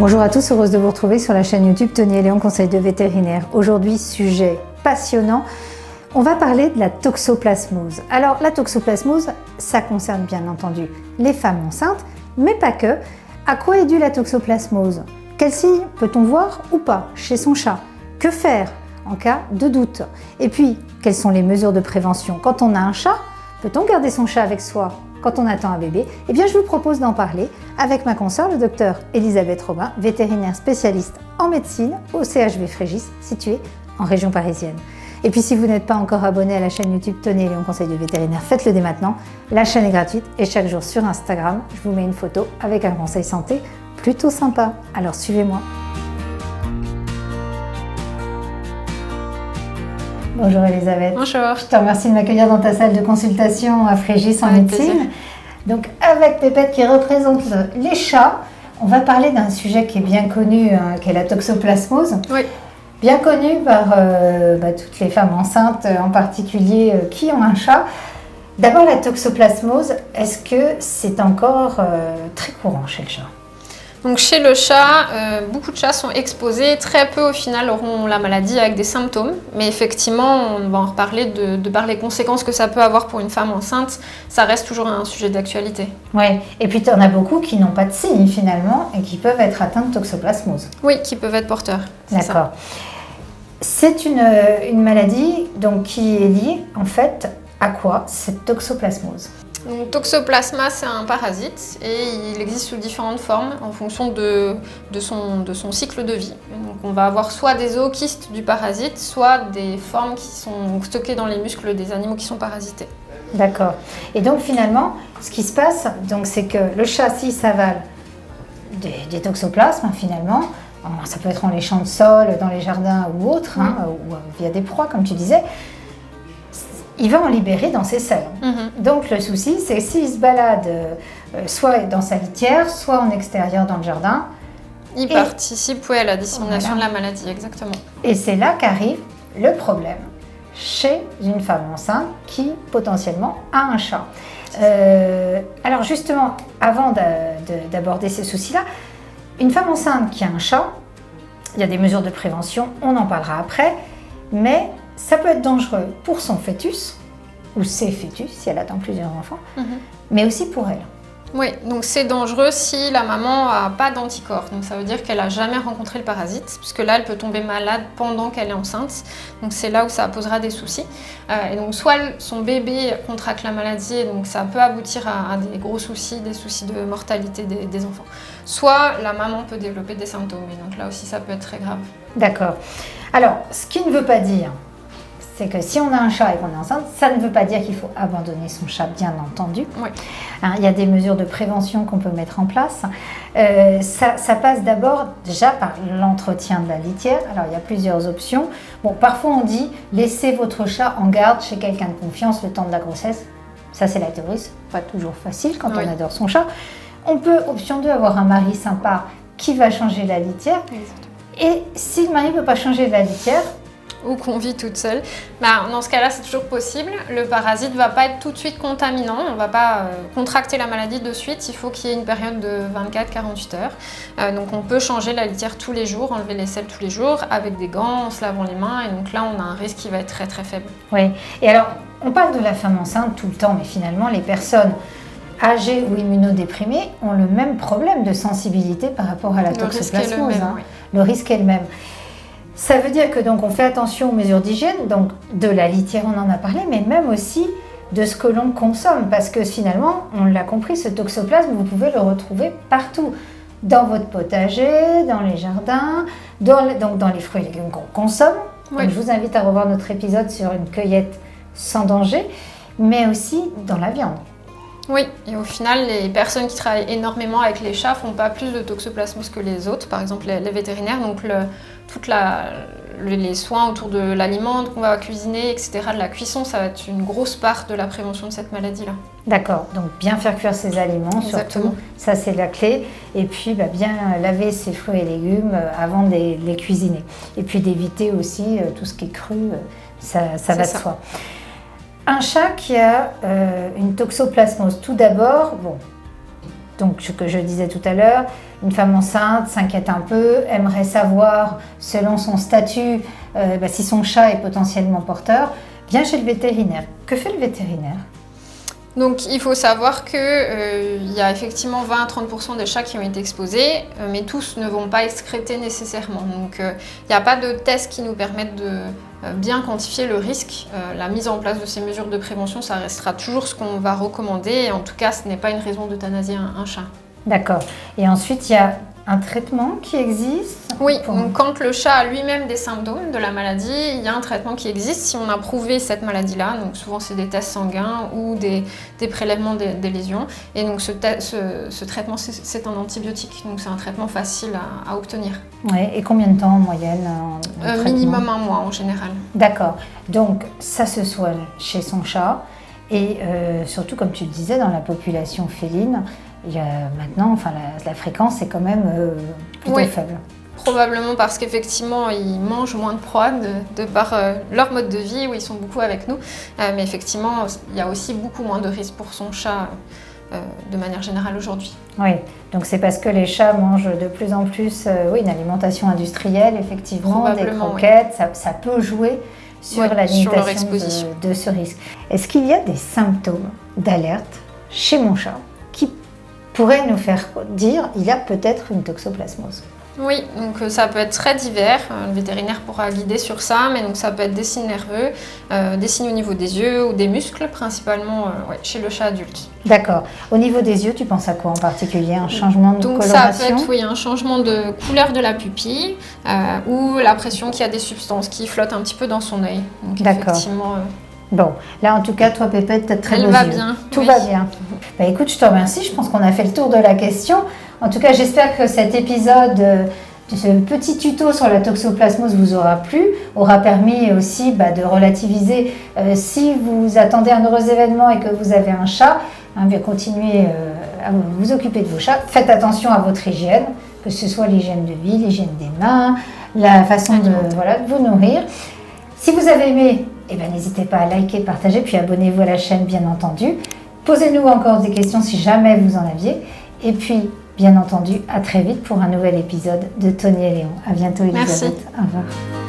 Bonjour à tous, heureuse de vous retrouver sur la chaîne YouTube Tony et Léon, conseil de vétérinaire. Aujourd'hui, sujet passionnant, on va parler de la toxoplasmose. Alors la toxoplasmose, ça concerne bien entendu les femmes enceintes, mais pas que. À quoi est due la toxoplasmose? Quels signes peut-on voir ou pas chez son chat? Que faire en cas de doute? Et puis, quelles sont les mesures de prévention? Quand on a un chat, peut-on garder son chat avec soi quand on attend un bébé? Eh bien, je vous propose d'en parler avec ma consoeur, le docteur Elisabeth Robin, vétérinaire spécialiste en médecine au CHV Frégis, situé en région parisienne. Et puis, si vous n'êtes pas encore abonné à la chaîne YouTube Tony et Léon, conseil de vétérinaire, faites-le dès maintenant. La chaîne est gratuite et chaque jour sur Instagram, je vous mets une photo avec un conseil santé plutôt sympa. Alors, suivez-moi. Bonjour Elisabeth. Bonjour. Je te remercie de m'accueillir dans ta salle de consultation à Frégis en médecine. Donc avec Pépette qui représente les chats, on va parler d'un sujet qui est bien connu, qui est la toxoplasmose. Oui. Bien connu par toutes les femmes enceintes, en particulier qui ont un chat. D'abord la toxoplasmose, est-ce que c'est encore très courant chez le chat? Donc chez le chat, beaucoup de chats sont exposés, très peu au final auront la maladie avec des symptômes, mais effectivement on va en reparler de par les conséquences que ça peut avoir pour une femme enceinte, ça reste toujours un sujet d'actualité. Oui, et puis tu en as beaucoup qui n'ont pas de signes finalement et qui peuvent être atteints de toxoplasmose. Oui, qui peuvent être porteurs. D'accord. C'est une maladie donc, qui est liée en fait à quoi cette toxoplasmose? Donc, toxoplasma, c'est un parasite et il existe sous différentes formes en fonction de son cycle de vie. Donc, on va avoir soit des zookystes du parasite, soit des formes qui sont stockées dans les muscles des animaux qui sont parasités. D'accord. Et donc finalement, ce qui se passe, c'est que le chat, s'il s'avale des toxoplasmes, finalement, ça peut être en les champs de sol, dans les jardins ou autres, ou via des proies, comme tu disais, il va en libérer dans ses selles. Donc le souci, c'est s'il se balade soit dans sa litière, soit en extérieur dans le jardin. Il participe à la dissémination de la maladie, exactement. Et c'est là qu'arrive le problème chez une femme enceinte qui potentiellement a un chat. Alors justement, avant d'aborder ces soucis-là, une femme enceinte qui a un chat, il y a des mesures de prévention, on en parlera après, mais ça peut être dangereux pour son fœtus, ou ses fœtus, si elle attend plusieurs enfants, mais aussi pour elle. Oui, donc c'est dangereux si la maman n'a pas d'anticorps. Donc ça veut dire qu'elle n'a jamais rencontré le parasite, puisque là, elle peut tomber malade pendant qu'elle est enceinte. Donc c'est là où ça posera des soucis. Et donc soit son bébé contracte la maladie, et donc ça peut aboutir à des gros soucis, des soucis de mortalité des enfants. Soit la maman peut développer des symptômes, et donc là aussi, ça peut être très grave. D'accord. Alors, ce qui ne veut pas dire, c'est que si on a un chat et qu'on est enceinte, ça ne veut pas dire qu'il faut abandonner son chat, bien entendu. Oui. Il y a des mesures de prévention qu'on peut mettre en place. Ça passe d'abord déjà par l'entretien de la litière. Alors, il y a plusieurs options. Bon, parfois on dit laissez votre chat en garde chez quelqu'un de confiance le temps de la grossesse. Ça, c'est la théorie, c'est pas toujours facile quand on adore son chat. On peut, option 2, avoir un mari sympa qui va changer la litière. Exactement. Et si le mari ne peut pas changer la litière, ou qu'on vit toute seule, dans ce cas-là, c'est toujours possible. Le parasite ne va pas être tout de suite contaminant, on ne va pas contracter la maladie de suite, il faut qu'il y ait une période de 24-48 heures. Donc on peut changer la litière tous les jours, enlever les selles tous les jours, avec des gants, en se lavant les mains, et donc là on a un risque qui va être très très faible. Oui, et alors on parle de la femme enceinte tout le temps, mais finalement les personnes âgées ou immunodéprimées ont le même problème de sensibilité par rapport à la toxoplasmose. Le risque est le même. Ça veut dire que donc on fait attention aux mesures d'hygiène, donc de la litière on en a parlé, mais même aussi de ce que l'on consomme, parce que finalement, on l'a compris, ce toxoplasme, vous pouvez le retrouver partout, dans votre potager, dans les jardins, dans les fruits et légumes qu'on consomme. Donc, je vous invite à revoir notre épisode sur une cueillette sans danger, mais aussi dans la viande. Oui, et au final, les personnes qui travaillent énormément avec les chats font pas plus de toxoplasmose que les autres, par exemple les vétérinaires, donc les soins autour de l'aliment qu'on va cuisiner, etc., de la cuisson, ça va être une grosse part de la prévention de cette maladie-là. D'accord, donc bien faire cuire ses aliments, surtout, ça c'est la clé, et puis bien laver ses fruits et légumes avant de les cuisiner. Et puis d'éviter aussi tout ce qui est cru, ça va de soi. Un chat qui a une toxoplasmose, tout d'abord, donc ce que je disais tout à l'heure, une femme enceinte s'inquiète un peu, aimerait savoir, selon son statut, si son chat est potentiellement porteur, vient chez le vétérinaire. Que fait le vétérinaire ? Donc il faut savoir qu'il y a effectivement 20 à 30% des chats qui ont été exposés, mais tous ne vont pas excréter nécessairement. Donc il n'y a pas de tests qui nous permettent de bien quantifier le risque. La mise en place de ces mesures de prévention, ça restera toujours ce qu'on va recommander. Et en tout cas, ce n'est pas une raison d'euthanasier un chat. D'accord. Et ensuite, il y a un traitement qui existe ? Oui, donc quand le chat a lui-même des symptômes de la maladie, il y a un traitement qui existe si on a prouvé cette maladie-là. Donc souvent c'est des tests sanguins ou des prélèvements des lésions. Et donc ce traitement, c'est un antibiotique. Donc c'est un traitement facile à obtenir. Ouais. Et combien de temps en moyenne minimum 1 mois en général. D'accord. Donc ça se soigne chez son chat. Et surtout, comme tu le disais, dans la population féline, il y a maintenant, la fréquence est quand même plutôt faible. Probablement parce qu'effectivement, ils mangent moins de proie de par leur mode de vie où ils sont beaucoup avec nous. Mais effectivement, il y a aussi beaucoup moins de risques pour son chat de manière générale aujourd'hui. Oui, donc c'est parce que les chats mangent de plus en plus une alimentation industrielle, effectivement, des croquettes, ça peut jouer sur la limitation de ce risque. Est-ce qu'il y a des symptômes d'alerte chez mon chat qui pourraient nous faire dire qu'il a peut-être une toxoplasmose ? Oui, donc ça peut être très divers, le vétérinaire pourra guider sur ça, mais donc ça peut être des signes nerveux, des signes au niveau des yeux ou des muscles, principalement chez le chat adulte. D'accord. Au niveau des yeux, tu penses à quoi en particulier ? Un changement de coloration ? Donc ça peut être un changement de couleur de la pupille ou l'impression qu'il y a des substances qui flottent un petit peu dans son œil. Donc effectivement... Bon, là en tout cas, toi Pépette, tu as très beaux yeux. Elle va bien. Tout va bien. Écoute, je te remercie, je pense qu'on a fait le tour de la question. En tout cas, j'espère que cet épisode, ce petit tuto sur la toxoplasmose vous aura plu, aura permis aussi de relativiser si vous attendez un heureux événement et que vous avez un chat, continuez à vous occuper de vos chats. Faites attention à votre hygiène, que ce soit l'hygiène de vie, l'hygiène des mains, la façon de vous nourrir. Si vous avez aimé, n'hésitez pas à liker, partager, puis abonnez-vous à la chaîne, bien entendu. Posez-nous encore des questions si jamais vous en aviez. Et puis, bien entendu, à très vite pour un nouvel épisode de Tony et Léon. À bientôt, Elisabeth. Merci. Au revoir.